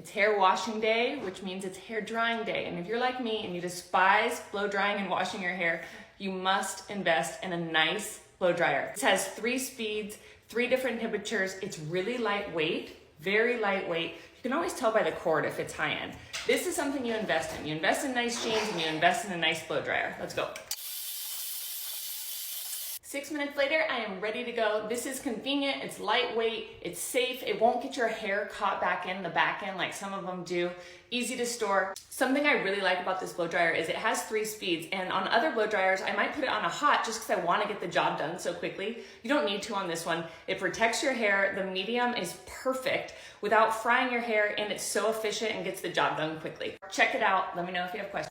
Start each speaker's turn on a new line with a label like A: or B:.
A: It's hair washing day, which means it's hair drying day. And if you're like me and you despise blow drying and washing your hair, you must invest in a nice blow dryer. This has 3 speeds, 3 different temperatures. It's really lightweight, very lightweight. You can always tell by the cord if it's high end. This is something you invest in. You invest in nice jeans and you invest in a nice blow dryer. Let's go. 6 minutes later, I am ready to go. This is convenient, it's lightweight, it's safe, it won't get your hair caught back in the back end like some of them do. Easy to store. Something I really like about this blow dryer is it has 3 speeds, and on other blow dryers, I might put it on a hot just because I want to get the job done so quickly. You don't need to on this one. It protects your hair. The medium is perfect without frying your hair, and it's so efficient and gets the job done quickly. Check it out. Let me know if you have questions.